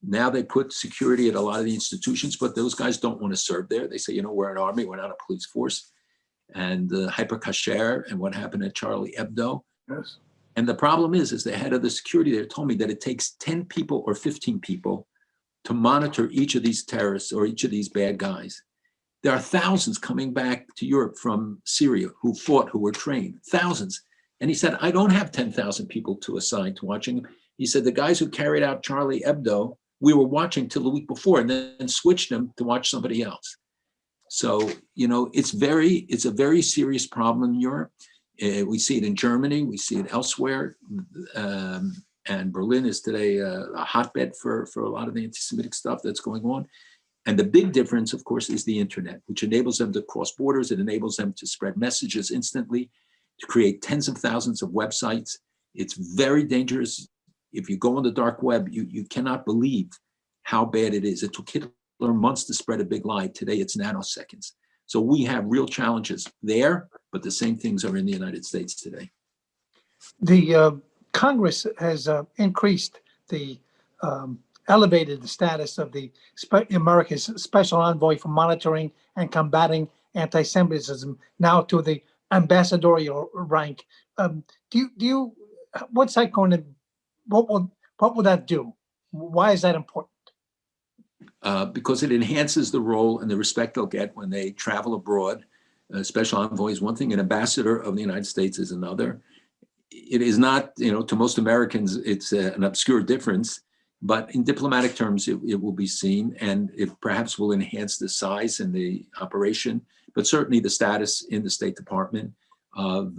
Now they put security at a lot of the institutions, but those guys don't want to serve there. They say, we're an army, we're not a police force. And hyper kasher and what happened at Charlie Hebdo.
Yes.
And the problem is the head of the security there told me that it takes 10 people or 15 people to monitor each of these terrorists or each of these bad guys. There are thousands coming back to Europe from Syria who fought, who were trained, thousands. And he said, I don't have 10,000 people to assign to watching them. He said, the guys who carried out Charlie Hebdo, we were watching till the week before and then switched them to watch somebody else. So, it's a very serious problem in Europe. We see it in Germany, we see it elsewhere. And Berlin is today a hotbed for a lot of the anti-Semitic stuff that's going on. And the big difference, of course, is the internet, which enables them to cross borders. It enables them to spread messages instantly, to create tens of thousands of websites. It's very dangerous. If you go on the dark web, you cannot believe how bad it is. It took Hitler months to spread a big lie. Today, it's nanoseconds. So we have real challenges there, but the same things are in the United States today.
The Congress has elevated the status of the America's special envoy for monitoring and combating anti-Semitism now to the ambassadorial rank. What's that going to? What will that do? Why is that important?
Because it enhances the role and the respect they'll get when they travel abroad. Special envoy is one thing, an ambassador of the United States is another. It is not, to most Americans, it's an obscure difference, but in diplomatic terms, it will be seen, and it perhaps will enhance the size and the operation, but certainly the status in the State Department of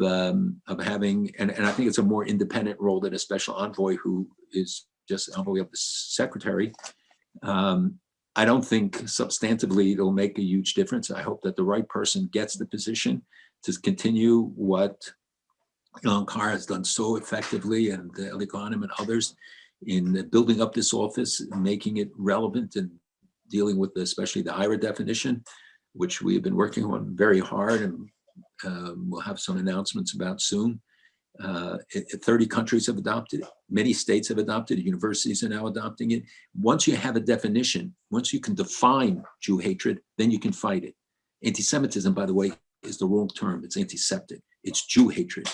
having, and I think it's a more independent role than a special envoy who is just envoy of the secretary. I don't think substantively it'll make a huge difference. I hope that the right person gets the position to continue what Ilan Carr has done so effectively, and Eli Ghanem and others in building up this office, making it relevant and dealing with especially the IRA definition, which we have been working on very hard, and we'll have some announcements about soon. 30 countries have adopted it. Many states have adopted it. Universities are now adopting it. Once you have a definition, once you can define Jew hatred, then you can fight it. Anti-Semitism, by the way, is the wrong term. It's antiseptic. It's Jew hatred.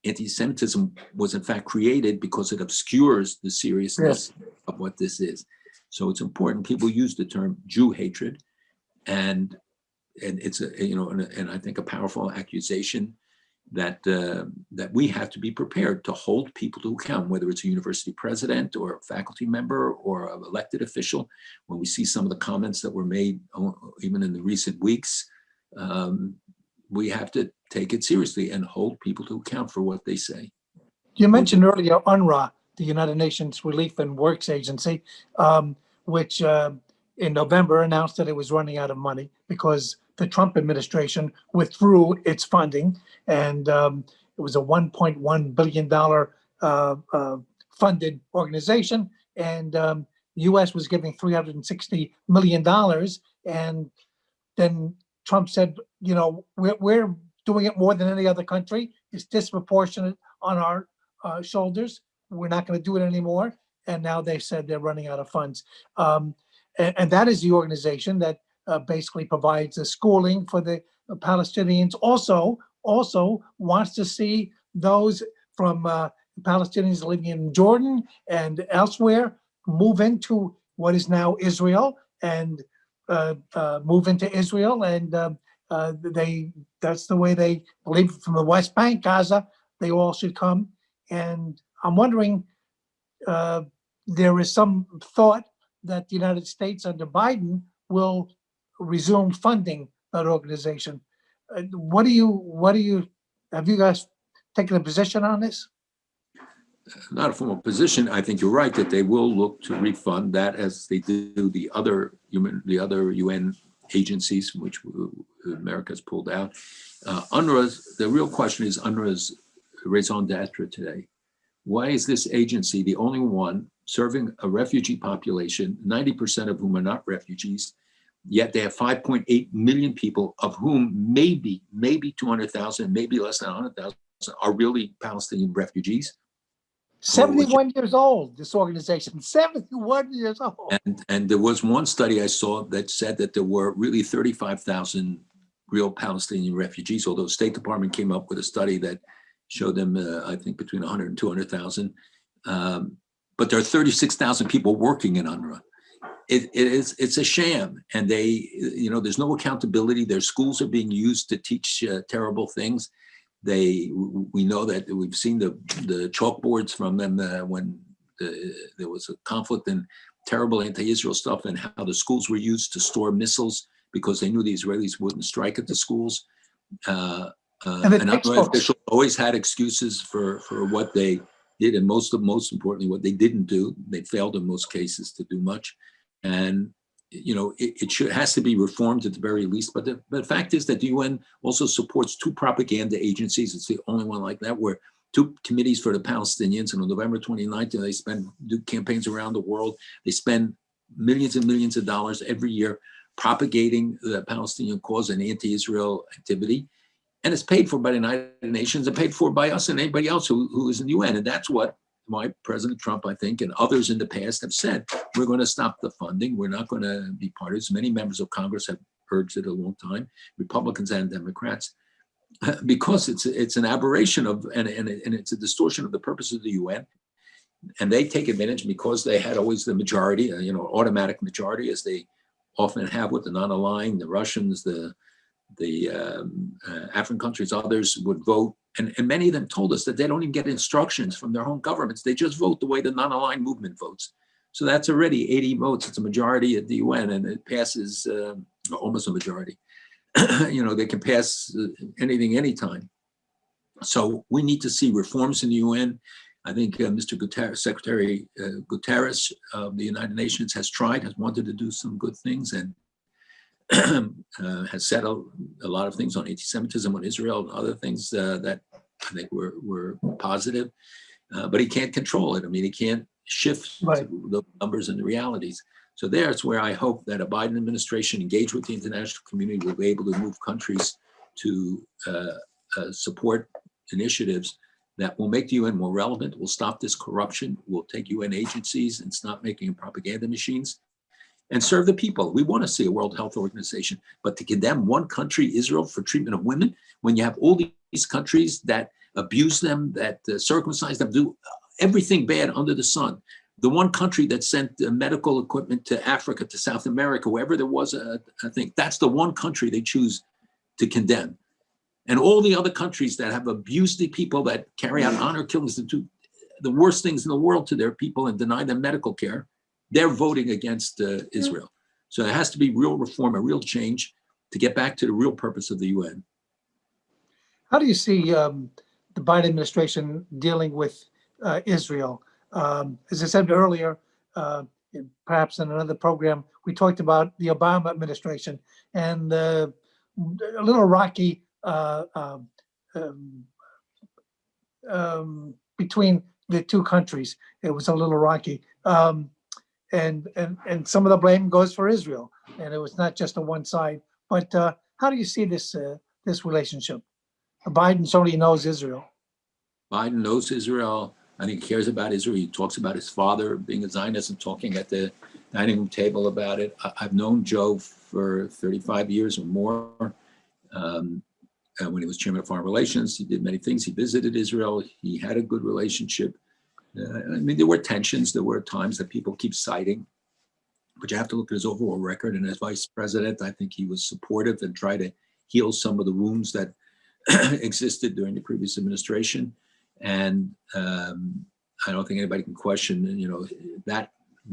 Anti-Semitism was in fact created because it obscures the seriousness of what this is. So it's important people use the term Jew hatred, and it's and I think a powerful accusation that we have to be prepared to hold people to account, whether it's a university president or a faculty member or an elected official. When we see some of the comments that were made even in the recent weeks, we have to take it seriously and hold people to account for what they say.
You mentioned earlier UNRWA, the United Nations Relief and Works Agency, which in November announced that it was running out of money because the Trump administration withdrew its funding, and it was a $1.1 billion funded organization, and U.S. was giving $360 million, and then Trump said, we're doing it more than any other country. It's disproportionate on our shoulders. We're not going to do it anymore. And now they said they're running out of funds. And that is the organization that basically provides the schooling for the Palestinians. Also wants to see those from Palestinians living in Jordan and elsewhere move into what is now Israel, and move into Israel, and that's the way they believe from the West Bank, Gaza, they all should come. And I'm wondering, there is some thought that the United States under Biden will resume funding that organization. Have you guys taken a position on this?
Not a formal position. I think you're right that they will look to refund that as they do the other, the other UN agencies from which America's pulled out. UNRWA's, the real question is UNRWA's raison d'etre today. Why is this agency the only one serving a refugee population, 90% of whom are not refugees, yet they have 5.8 million people, of whom maybe 200,000, maybe less than 100,000 are really Palestinian refugees?
71 years old, this organization, 71 years old.
And there was one study I saw that said that there were really 35,000 real Palestinian refugees, although the State Department came up with a study that showed them, I think, between 100 and 200,000. But there are 36,000 people working in UNRWA. It's a sham, and there's no accountability. Their schools are being used to teach terrible things. We know that we've seen the chalkboards from them when there was a conflict and terrible anti-Israel stuff, and how the schools were used to store missiles because they knew the Israelis wouldn't strike at the schools. And UNRWA officials always had excuses for what they did, and most importantly, what they didn't do. They failed in most cases to do much. And it has to be reformed at the very least. But the fact is that the UN also supports two propaganda agencies. It's the only one like that, where two committees for the Palestinians. And on November 29th, they do campaigns around the world. They spend millions and millions of dollars every year propagating the Palestinian cause and anti-Israel activity. And it's paid for by the United Nations and paid for by us and anybody else who is in the UN. And that's why President Trump, I think, and others in the past have said, we're going to stop the funding. We're not going to be part of this. Many members of Congress have urged it a long time, Republicans and Democrats, because it's an aberration and it's a distortion of the purpose of the UN. And they take advantage because they had always the majority, automatic majority, as they often have with the non-aligned, the Russians, the African countries, others would vote. And many of them told us that they don't even get instructions from their home governments. They just vote the way the non-aligned movement votes. So that's already 80 votes. It's a majority at the UN, and it passes almost a majority. They can pass anything, anytime. So we need to see reforms in the UN. I think Mr. Guterres, Secretary Guterres of the United Nations has wanted to do some good things, and has said a lot of things on anti-Semitism, on Israel, and other things that I think were positive. But he can't control it. I mean, he can't shift the numbers and the realities. So there's where I hope that a Biden administration engaged with the international community will be able to move countries to support initiatives that will make the UN more relevant, will stop this corruption, will take UN agencies and stop making them propaganda machines, and serve the people. We want to see a World Health Organization, but to condemn one country, Israel, for treatment of women, when you have all these countries that abuse them, that circumcise them, do everything bad under the sun. The one country that sent medical equipment to Africa, to South America, wherever there was I think that's the one country they choose to condemn. And all the other countries that have abused the people, that carry out honor killings, that do the worst things in the world to their people and deny them medical care, they're voting against Israel. So there has to be real reform, a real change to get back to the real purpose of the UN.
How do you see the Biden administration dealing with Israel? As I said earlier, perhaps in another program, we talked about the Obama administration and a little rocky between the two countries. It was a little rocky. And some of the blame goes for Israel, and it was not just on one side. But how do you see this relationship? Biden certainly knows Israel.
Biden knows Israel. I think he cares about Israel. He talks about his father being a Zionist and talking at the dining room table about it. I've known Joe for 35 years or more. When he was chairman of foreign relations, he did many things. He visited Israel. He had a good relationship. I mean, there were tensions. There were times that people keep citing, but you have to look at his overall record. And as vice president, I think he was supportive and tried to heal some of the wounds that existed during the previous administration. And I don't think anybody can question,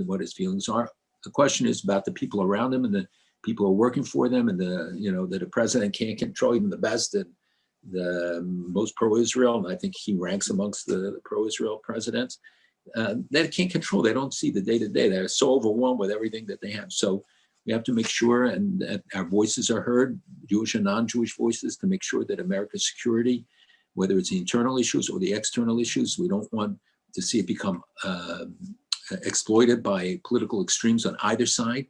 what his feelings are. The question is about the people around him and the people who are working for them, and that the president can't control even the best and the most pro-Israel, and I think he ranks amongst the pro-Israel presidents, that can't control. They don't see the day-to-day. They're so overwhelmed with everything that they have. So We have to make sure and that our voices are heard, Jewish and non-Jewish voices, to make sure that America's security, whether it's the internal issues or the external issues, we don't want to see it become exploited by political extremes on either side.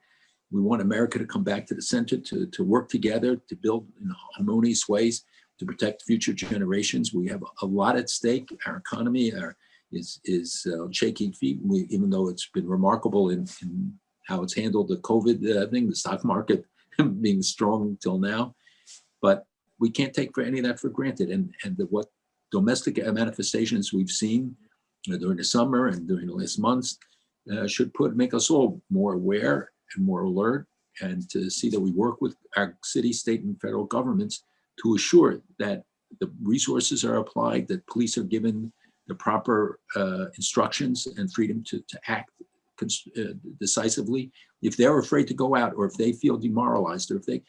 We want America to come back to the center, to work together, to build in harmonious ways, to protect future generations. We have a lot at stake. Our economy is on shaky feet. Even though it's been remarkable in how it's handled the COVID thing, the stock market being strong till now, but we can't take any of that for granted. And what domestic manifestations we've seen during the summer and during the last months should make us all more aware and more alert, and to see that we work with our city, state, and federal governments to assure that the resources are applied, that police are given the proper instructions and freedom to act decisively. If they're afraid to go out, or if they feel demoralized, or if they,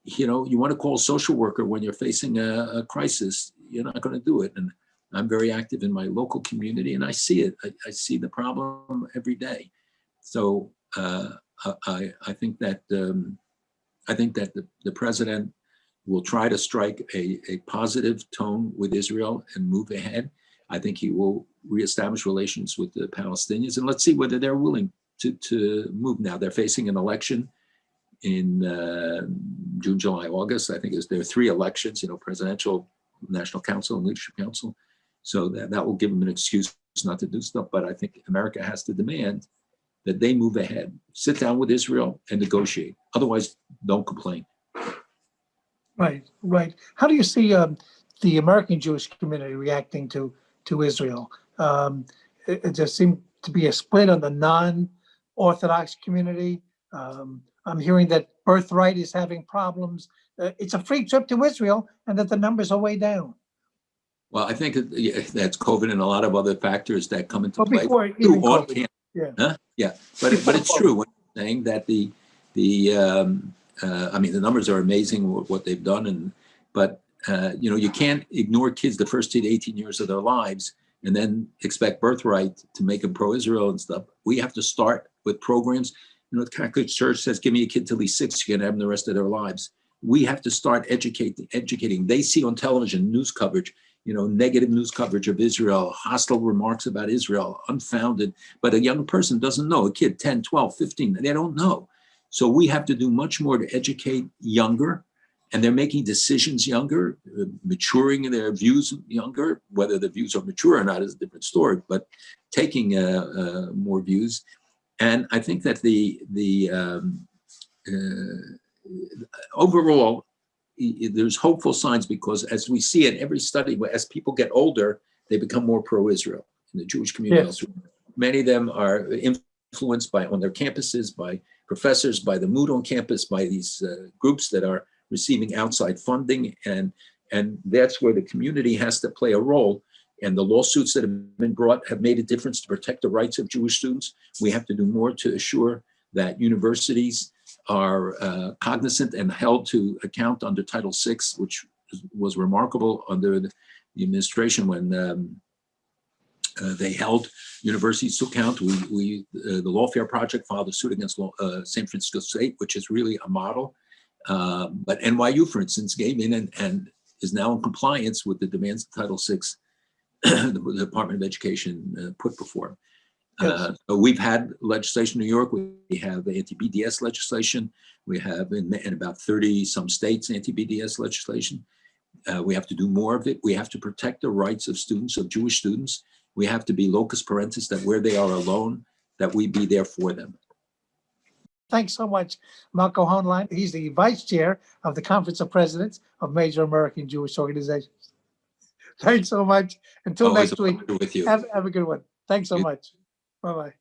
you want to call a social worker when you're facing a crisis, you're not going to do it. And I'm very active in my local community, and I see it. I see the problem every day. So I think that the president will try to strike a positive tone with Israel and move ahead. I think he will reestablish relations with the Palestinians, and let's see whether they're willing to move now. They're facing an election in June, July, August. I think there are 3 elections, presidential, national council, and leadership council. So that will give them an excuse not to do stuff. But I think America has to demand that they move ahead, sit down with Israel and negotiate. Otherwise, don't complain.
Right, right. How do you see the American Jewish community reacting to Israel? It just seemed to be a split on the non-Orthodox community. I'm hearing that Birthright is having problems. It's a free trip to Israel, and that the numbers are way down.
Well, I think that's COVID and a lot of other factors that come into play.
Before even COVID. Yeah.
Huh? Yeah, but it's true when you're saying that the numbers are amazing what they've done, but you can't ignore kids the first 2 to 18 years of their lives and then expect Birthright to make them pro-Israel and stuff. We have to start with programs. The Catholic Church says, give me a kid till he's 6, you can have him the rest of their lives. We have to start educating. They see on television news coverage, negative news coverage of Israel, hostile remarks about Israel, unfounded, but a young person doesn't know, a kid 10, 12, 15, they don't know. So we have to do much more to educate younger, and they're making decisions younger, maturing in their views younger. Whether the views are mature or not is a different story, but taking more views. And I think that overall, there's hopeful signs, because as we see in every study, as people get older, they become more pro-Israel in the Jewish community.
Yes.
Many of them are influenced on their campuses, by professors, by the mood on campus, by these groups that are receiving outside funding. And that's where the community has to play a role. And the lawsuits that have been brought have made a difference to protect the rights of Jewish students. We have to do more to assure that universities are cognizant and held to account under Title VI, which was remarkable under the administration when they held universities to account. The Lawfare Project filed a suit against San Francisco State, which is really a model. But NYU, for instance, came in and is now in compliance with the demands of Title VI, the Department of Education put before them.
Yes.
We've had legislation in New York. We have anti-BDS legislation. We have in about 30 some states anti-BDS legislation. We have to do more of it. We have to protect the rights of students, of Jewish students. We have to be locus parentis, that where they are alone, that we be there for them.
Thanks so much, Marco Hoenlein. He's the vice chair of the Conference of Presidents of Major American Jewish Organizations. Thanks so much. Until
Always
next week,
with you.
have a good one. Thanks so much. Bye-bye.